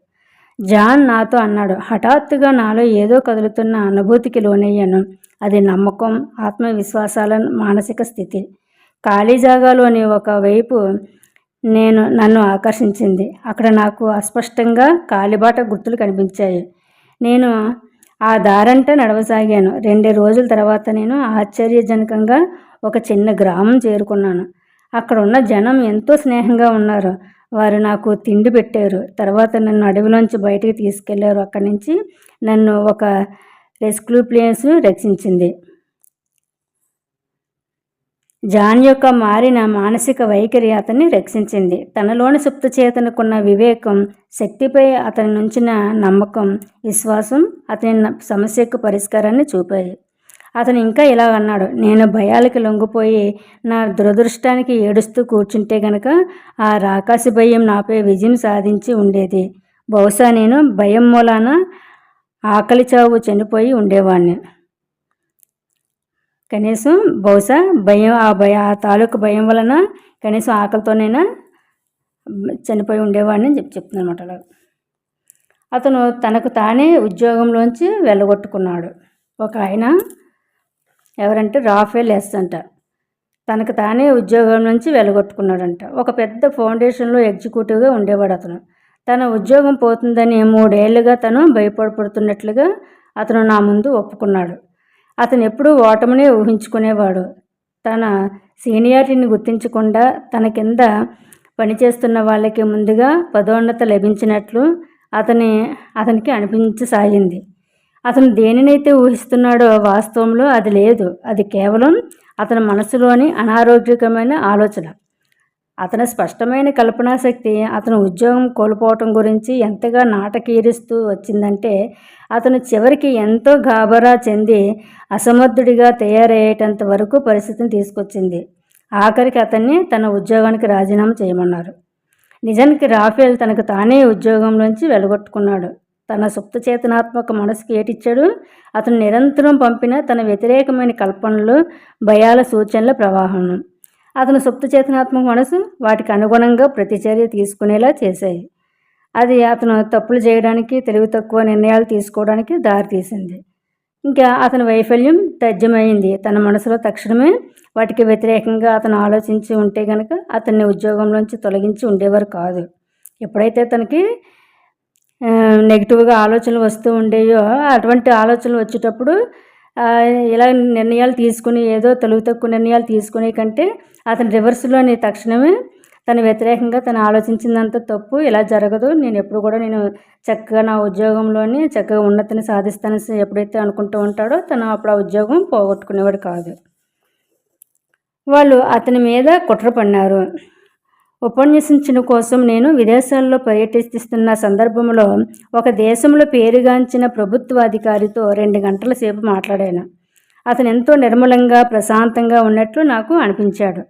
జాన్ నాతో అన్నాడు, హఠాత్తుగా నాలో ఏదో కదులుతున్న అనుభూతికి లోనయ్యాను. అది నమ్మకం, ఆత్మవిశ్వాసాల మానసిక స్థితి. ఖాళీ జాగాలోని ఒక వైపు నన్ను ఆకర్షించింది. అక్కడ నాకు అస్పష్టంగా కాలిబాట గుర్తులు కనిపించాయి. నేను ఆ దారంట నడవసాగాను. 2 రోజుల తర్వాత నేను ఆశ్చర్యజనకంగా ఒక చిన్న గ్రామం చేరుకున్నాను. అక్కడ ఉన్న జనం ఎంతో స్నేహంగా ఉన్నారు. వారు నాకు తిండి పెట్టారు. తర్వాత నన్ను అడవిలోంచి బయటికి తీసుకెళ్లారు. అక్కడి నుంచి నన్ను ఒక రెస్క్యూ ప్లేస్ రక్షించింది. జాన్ యొక్క మారిన మానసిక వైఖరి అతన్ని రక్షించింది. తనలోని సుప్తచేతనకున్న వివేకం, శక్తిపై అతని నుంచిన నమ్మకం, విశ్వాసం అతని సమస్యకు పరిష్కారాన్ని చూపాయి. అతను ఇంకా ఇలా అన్నాడు, నేను భయాలకి లొంగిపోయి నా దురదృష్టానికి ఏడుస్తూ కూర్చుంటే గనక ఆ రాకాసి భయం నాపై విజయం సాధించి ఉండేది. బహుశా నేను భయం మూలాన ఆకలి చావు చనిపోయి ఉండేవాడిని. కనీసం బహుశా ఆ తాలూకు భయం వలన కనీసం ఆకలితోనైనా చనిపోయి ఉండేవాడిని అని చెప్తున్నాను అనమాట. అలా అతను తనకు తానే ఉద్యోగంలోంచి వెళ్ళగొట్టుకున్నాడు. ఒక ఆయన ఎవరంటే రాఫెల్ ఎస్ అంట. తనకు తానే ఉద్యోగం నుంచి వెళ్ళగొట్టుకున్నాడంట. ఒక పెద్ద ఫౌండేషన్లో ఎగ్జిక్యూటివ్గా ఉండేవాడు అతను. తన ఉద్యోగం పోతుందని 3 ఏళ్లుగా తను భయపడుతున్నట్లుగా అతను నా ముందు ఒప్పుకున్నాడు. అతను ఎప్పుడూ ఓటమిని ఊహించుకునేవాడు. తన సీనియారిటీని గుర్తించకుండా తన కింద పనిచేస్తున్న వాళ్ళకి ముందుగా పదోన్నత లభించినట్లు అతనికి అనిపించసాగింది. అతను దేనినైతే ఊహిస్తున్నాడో వాస్తవంలో అది లేదు. అది కేవలం అతని మనసులోని అనారోగ్యకరమైన ఆలోచన. అతని స్పష్టమైన కల్పనాశక్తి అతను ఉద్యోగం కోల్పోవటం గురించి ఎంతగా నాటకీరిస్తూ వచ్చిందంటే అతను చివరికి ఎంతో గాబరా చెంది అసమర్థుడిగా తయారయ్యేటంత వరకు పరిస్థితిని తీసుకొచ్చింది. ఆఖరికి అతన్ని తన ఉద్యోగానికి రాజీనామా చేయమన్నారు. నిజానికి రాఫెల్ తనకు తానే ఉద్యోగంలోంచి వెళ్ళగొట్టుకున్నాడు. తన సుప్తచేతనాత్మక మనసుకి ఏటిచ్చాడు? అతను నిరంతరం పంపిన తన వ్యతిరేకమైన కల్పనలు, భయాల సూచనల ప్రవాహం. అతను సుప్తచేతనాత్మక మనసు వాటికి అనుగుణంగా ప్రతిచర్య తీసుకునేలా చేశాయి. అది అతను తప్పులు చేయడానికి, తెలివి తక్కువ నిర్ణయాలు తీసుకోవడానికి దారితీసింది. ఇంకా అతని వైఫల్యం తథ్యమైంది. తన మనసులో తక్షణమే వాటికి వ్యతిరేకంగా అతను ఆలోచించి ఉంటే కనుక అతన్ని ఉద్యోగంలోంచి తొలగించి ఉండేవారు కాదు. ఎప్పుడైతే తనకి నెగిటివ్గా ఆలోచనలు వస్తూ ఉండేయో అటువంటి ఆలోచనలు వచ్చేటప్పుడు ఇలా నిర్ణయాలు తీసుకుని ఏదో తెలివి తక్కువ నిర్ణయాలు తీసుకునే కంటే అతని రివర్స్లోని తక్షణమే తన వ్యతిరేకంగా తను ఆలోచించినంత తప్పు ఇలా జరగదు, నేను ఎప్పుడు కూడా చక్కగా నా ఉద్యోగంలోని చక్కగా ఉన్నతిని సాధిస్తానని ఎప్పుడైతే అనుకుంటూ ఉంటాడో తను అప్పుడు ఆ ఉద్యోగం పోగొట్టుకునేవాడు కాదు. వాళ్ళు అతని మీద కుట్ర పన్నారు. ఉపన్యసించడం కోసం నేను విదేశాల్లో పర్యటిస్తున్న సందర్భంలో ఒక దేశంలో పేరుగాంచిన ప్రభుత్వ అధికారితో 2 గంటల సేపు మాట్లాడాను. అతను ఎంతో నిర్మలంగా, ప్రశాంతంగా ఉన్నట్లు నాకు అనిపించాడు.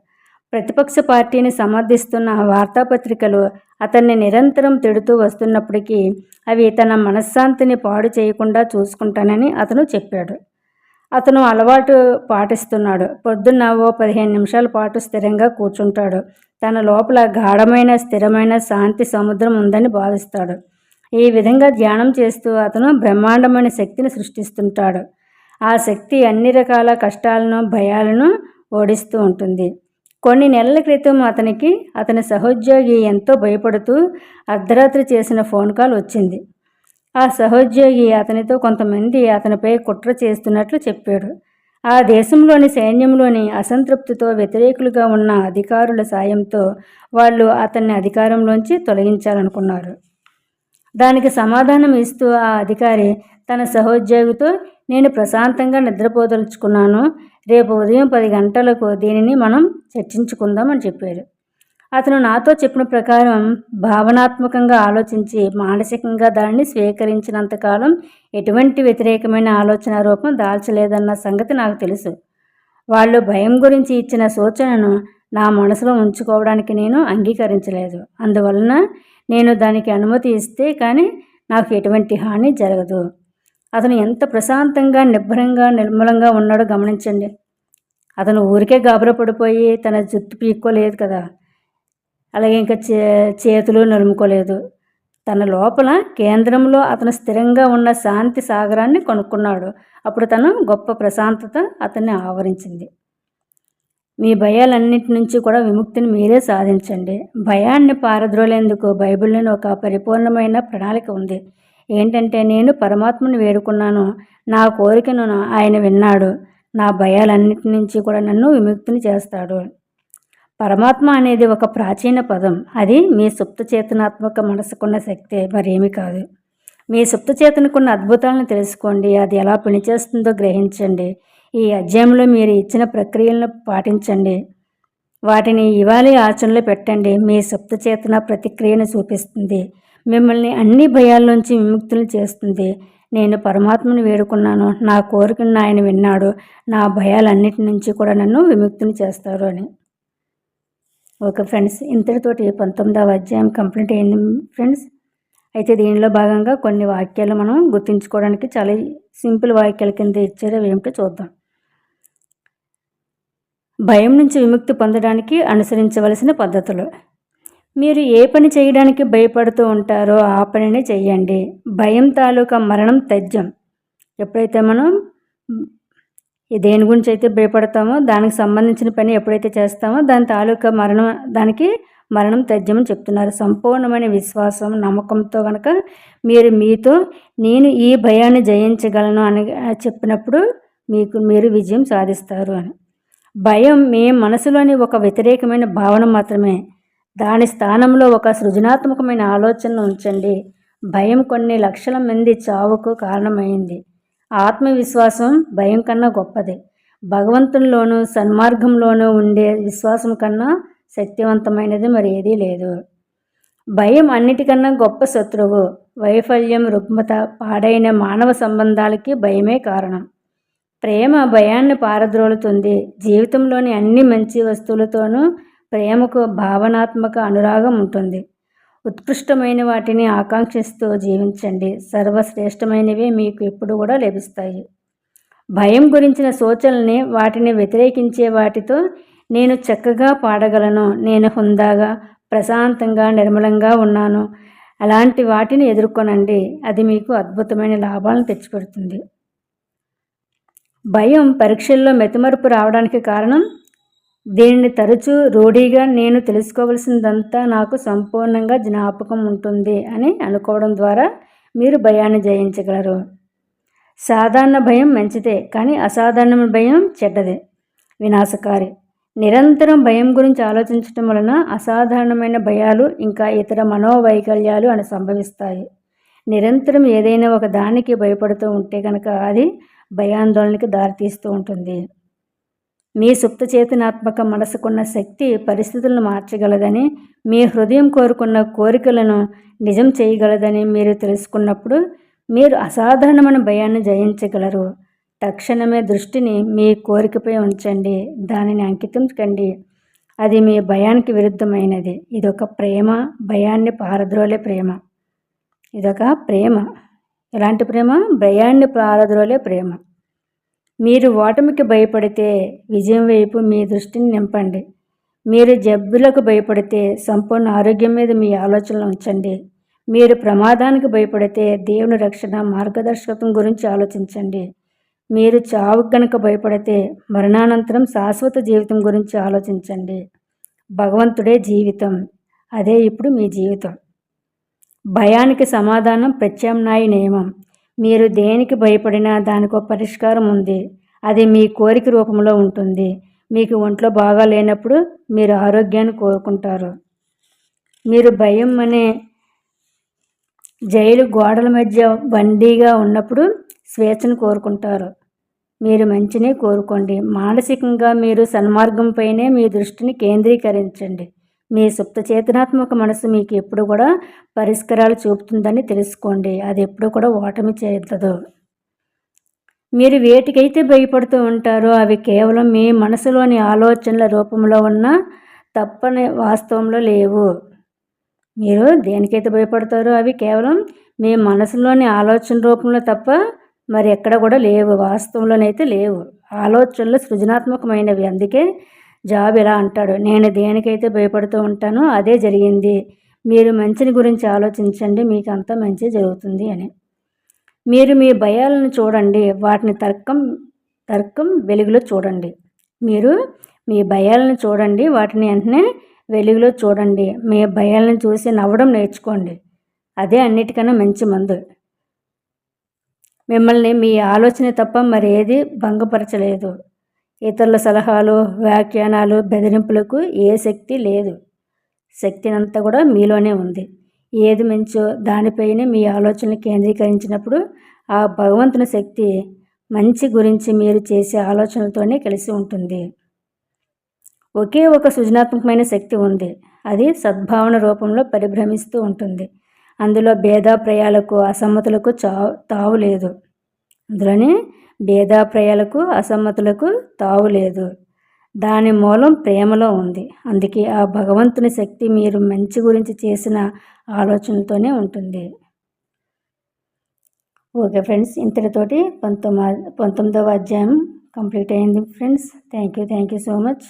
ప్రతిపక్ష పార్టీని సమర్థిస్తున్న వార్తాపత్రికలు అతన్ని నిరంతరం తిడుతూ వస్తున్నప్పటికీ అవి తన మనశ్శాంతిని పాడు చేయకుండా చూసుకుంటానని అతను చెప్పాడు. అతను అలవాటు పాటిస్తున్నాడు. పొద్దున్న 15 నిమిషాల పాటు స్థిరంగా కూర్చుంటాడు. తన లోపల గాఢమైన, స్థిరమైన శాంతి సముద్రం ఉందని భావిస్తాడు. ఈ విధంగా ధ్యానం చేస్తూ అతను బ్రహ్మాండమైన శక్తిని సృష్టిస్తుంటాడు. ఆ శక్తి అన్ని రకాల కష్టాలను భయాలను ఓడిస్తూ ఉంటుంది. కొన్ని నెలల క్రితం అతని సహోద్యోగి ఎంతో భయపడుతూ అర్ధరాత్రి చేసిన ఫోన్ కాల్ వచ్చింది. ఆ సహోద్యోగి అతనితో కొంతమంది అతనిపై కుట్ర చేస్తున్నట్లు చెప్పాడు. ఆ దేశంలోని సైన్యంలోని అసంతృప్తితో వ్యతిరేకులుగా ఉన్న అధికారుల సాయంతో వాళ్ళు అతన్ని అధికారంలోంచి తొలగించాలనుకున్నారు. దానికి సమాధానం ఇస్తూ ఆ అధికారి తన సహోద్యోగితో, నేను ప్రశాంతంగా నిద్రపోదలుచుకున్నాను, రేపు ఉదయం 10 గంటలకు దీనిని మనం చర్చించుకుందాం అని చెప్పాడు. అతను నాతో చెప్పిన ప్రకారం భావనాత్మకంగా ఆలోచించి మానసికంగా దానిని స్వీకరించినంతకాలం ఎటువంటి వ్యతిరేకమైన ఆలోచన రూపం దాల్చలేదన్న సంగతి నాకు తెలుసు. వాళ్ళు భయం గురించి ఇచ్చిన సూచనను నా మనసులో ఉంచుకోవడానికి నేను అంగీకరించలేదు. అందువలన నేను దానికి అనుమతి ఇస్తే కానీ నాకు ఎటువంటి హాని జరగదు. అతను ఎంత ప్రశాంతంగా నిబ్బరంగా నిర్మలంగా ఉన్నాడో గమనించండి. అతను ఊరికే గాబరా పడిపోయి తన జుట్టు పీక్కోలేదు కదా, అలాగే ఇంకా చేతులు నలుముకోలేదు. తన లోపల కేంద్రంలో అతను స్థిరంగా ఉన్న శాంతి సాగరాన్ని కనుక్కున్నాడు. అప్పుడు తను గొప్ప ప్రశాంతత అతన్ని ఆవరించింది. మీ భయాలన్నిటి నుంచి కూడా విముక్తిని మీరే సాధించండి. భయాన్ని పారద్రోలేందుకు బైబిల్లోని ఒక పరిపూర్ణమైన ప్రణాళిక ఉంది. ఏంటంటే, నేను పరమాత్మను వేడుకున్నాను, నా కోరికను ఆయన విన్నాడు, నా భయాలన్నిటి నుంచి కూడా నన్ను విముక్తిని చేస్తాడు. పరమాత్మ అనేది ఒక ప్రాచీన పదం. అది మీ సుప్త చేతనాత్మక మనసుకున్న శక్తే, మరేమీ కాదు. మీ సుప్త చేతనకున్న అద్భుతాలను తెలుసుకోండి, అది ఎలా పనిచేస్తుందో గ్రహించండి. ఈ అధ్యాయంలో మీరు ఇచ్చిన ప్రక్రియలను పాటించండి, వాటిని ఇవాళ ఆచరణలో పెట్టండి. మీ సుప్త చేతన ప్రతిక్రియను చూపిస్తుంది, మిమ్మల్ని అన్ని భయాల్లోంచి విముక్తులు చేస్తుంది. నేను పరమాత్మను వేడుకున్నాను, నా కోరికను ఆయన విన్నాడు, నా భయాలన్నిటి నుంచి కూడా నన్ను విముక్తిని చేస్తాడు అని. ఓకే ఫ్రెండ్స్, ఇంతటితోటి 19వ అధ్యాయం కంప్లీట్ అయింది ఫ్రెండ్స్. అయితే దీనిలో భాగంగా కొన్ని వాక్యాలు మనం గుర్తుంచుకోవడానికి చాలా సింపుల్ వాక్యాల కింద ఇచ్చారు. అవి ఏమిటో చూద్దాం. భయం నుంచి విముక్తి పొందడానికి అనుసరించవలసిన పద్ధతులు. మీరు ఏ పని చేయడానికి భయపడుతూ ఉంటారో ఆ పనిని చెయ్యండి. భయం తాలూకా మరణం తథ్యం. ఎప్పుడైతే మనం దేని గురించి అయితే భయపడతామో దానికి సంబంధించిన పని ఎప్పుడైతే చేస్తామో దానికి మరణం తథ్యం అని చెప్తున్నారు. సంపూర్ణమైన విశ్వాసం, నమ్మకంతో కనుక మీతో నేను ఈ భయాన్ని జయించగలను అని చెప్పినప్పుడు మీరు విజయం సాధిస్తారు అని. భయం మీ మనసులోని ఒక వ్యతిరేకమైన భావన మాత్రమే. దాని స్థానంలో ఒక సృజనాత్మకమైన ఆలోచనను ఉంచండి. భయం కొన్ని లక్షల మంది చావుకు కారణమైంది. ఆత్మవిశ్వాసం భయం కన్నా గొప్పది. భగవంతునిలోనూ సన్మార్గంలోనూ ఉండే విశ్వాసం కన్నా శక్తివంతమైనది మరి ఏదీ లేదు. భయం అన్నిటికన్నా గొప్ప శత్రువు. వైఫల్యం, రుగ్మత, పాడైన మానవ సంబంధాలకి భయమే కారణం. ప్రేమ భయాన్ని పారద్రోలుతుంది. జీవితంలోని అన్ని మంచి వస్తువులతోనూ ప్రేమకు భావనాత్మక అనురాగం ఉంటుంది. ఉత్కృష్టమైన వాటిని ఆకాంక్షిస్తూ జీవించండి. సర్వశ్రేష్టమైనవే మీకు ఎప్పుడు కూడా లభిస్తాయి. భయం గురించిన సూచనల్ని, వాటిని వ్యతిరేకించే వాటితో నేను చక్కగా పాడగలను, నేను హుందాగా, ప్రశాంతంగా, నిర్మలంగా ఉన్నాను, అలాంటి వాటిని ఎదుర్కొనండి. అది మీకు అద్భుతమైన లాభాలను తెచ్చిపెడుతుంది. భయం పరీక్షల్లో మెతిమరుపు రావడానికి కారణం దీనిని తరచూ రూఢీగా నేను తెలుసుకోవలసిందంతా నాకు సంపూర్ణంగా జ్ఞాపకం ఉంటుంది అని అనుకోవడం ద్వారా మీరు భయాన్ని జయించగలరు. సాధారణ భయం మంచిదే, కానీ అసాధారణమైన భయం చెడ్డదే, వినాశకారి. నిరంతరం భయం గురించి ఆలోచించడం వలన అసాధారణమైన భయాలు ఇంకా ఇతర మనోవైకల్యాలు అని సంభవిస్తాయి. నిరంతరం ఏదైనా ఒక దానికి భయపడుతూ ఉంటే కనుక అది భయాందోళనకి దారితీస్తూ ఉంటుంది. మీ సుప్త చేతనాత్మక మనసుకున్న శక్తి పరిస్థితులను మార్చగలదని, మీ హృదయం కోరుకున్న కోరికలను నిజం చేయగలదని మీరు తెలుసుకున్నప్పుడు మీరు అసాధారణమైన భయాన్ని జయించగలరు. తక్షణమే దృష్టిని మీ కోరికపై ఉంచండి, దానిని అంకితం కండి. అది మీ భయానికి విరుద్ధమైనది. ఇదొక ప్రేమ, భయాన్ని పారద్రోలే ప్రేమ. ఇదొక ప్రేమ. ఎలాంటి ప్రేమ? భయాన్ని పారద్రోలే ప్రేమ. మీరు ఓటమికి భయపడితే విజయం వైపు మీ దృష్టిని నింపండి. మీరు జబ్బులకు భయపడితే సంపూర్ణ ఆరోగ్యం మీద మీ ఆలోచనలు ఉంచండి. మీరు ప్రమాదానికి భయపడితే దేవుని రక్షణ, మార్గదర్శకత్వం గురించి ఆలోచించండి. మీరు చావుకు గనక భయపడితే మరణానంతరం శాశ్వత జీవితం గురించి ఆలోచించండి. భగవంతుడే జీవితం. అదే ఇప్పుడు మీ జీవితం. భయానికి సమాధానం ప్రత్యామ్నాయ నియమం. మీరు దేనికి భయపడినా దానికో పరిష్కారం ఉంది. అది మీ కోరిక రూపంలో ఉంటుంది. మీకు ఒంట్లో బాగా లేనప్పుడు మీరు ఆరోగ్యాన్ని కోరుకుంటారు. మీరు భయం అనే జైలు గోడల మధ్య బందీగా ఉన్నప్పుడు స్వేచ్ఛను కోరుకుంటారు. మీరు మంచినే కోరుకోండి. మానసికంగా మీరు సన్మార్గంపైనే మీ దృష్టిని కేంద్రీకరించండి. మీ సుప్త చేతనాత్మక మనసు మీకు ఎప్పుడు కూడా పరిష్కారాలు చూపుతుందని తెలుసుకోండి. అది ఎప్పుడు కూడా ఓటమి చేయదు. మీరు వేటికైతే భయపడుతూ ఉంటారో అవి కేవలం మీ మనసులోని ఆలోచనల రూపంలో ఉన్న తప్పని వాస్తవంలో లేవు. మీరు దేనికైతే భయపడతారో అవి కేవలం మీ మనసులోని ఆలోచన రూపంలో తప్ప మరి ఎక్కడ కూడా లేవు. వాస్తవంలోనైతే లేవు. ఆలోచనలు సృజనాత్మకమైనవి. అందుకే జాబ్ ఇలా అంటాడు, నేను దేనికైతే భయపడుతూ ఉంటానో అదే జరిగింది. మీరు మంచిని గురించి ఆలోచించండి, మీకు అంతా మంచి జరుగుతుంది అని. మీరు మీ భయాలను చూడండి, వాటిని తర్కం వెలుగులో చూడండి. మీరు మీ భయాలను చూడండి, వాటిని వెంటనే వెలుగులో చూడండి. మీ భయాలను చూసి నవ్వడం నేర్చుకోండి. అదే అన్నిటికన్నా మంచి మందు. మిమ్మల్ని మీ ఆలోచన తప్ప మరేది భంగపరచలేదు. ఇతరుల సలహాలు, వ్యాఖ్యానాలు, బెదిరింపులకు ఏ శక్తి లేదు. శక్తినంతా కూడా మీలోనే ఉంది. ఏది మంచో దానిపైనే మీ ఆలోచనలు కేంద్రీకరించినప్పుడు ఆ భగవంతుని శక్తి మంచి గురించి మీరు చేసే ఆలోచనలతోనే కలిసి ఉంటుంది. ఒకే ఒక సృజనాత్మకమైన శక్తి ఉంది. అది సద్భావన రూపంలో పరిభ్రమిస్తూ ఉంటుంది. అందులో భేదాప్రయాలకు, అసమ్మతులకు తావు లేదు. అందులోనే భేదాప్రయాలకు, అసమ్మతులకు తావు లేదు. దాని మూలం ప్రేమలో ఉంది. అందుకే ఆ భగవంతుని శక్తి మీరు మంచి గురించి చేసిన ఆలోచనలతోనే ఉంటుంది. ఓకే ఫ్రెండ్స్, ఇంతటితోటి 19వ అధ్యాయం కంప్లీట్ అయింది friends. Thank you so much.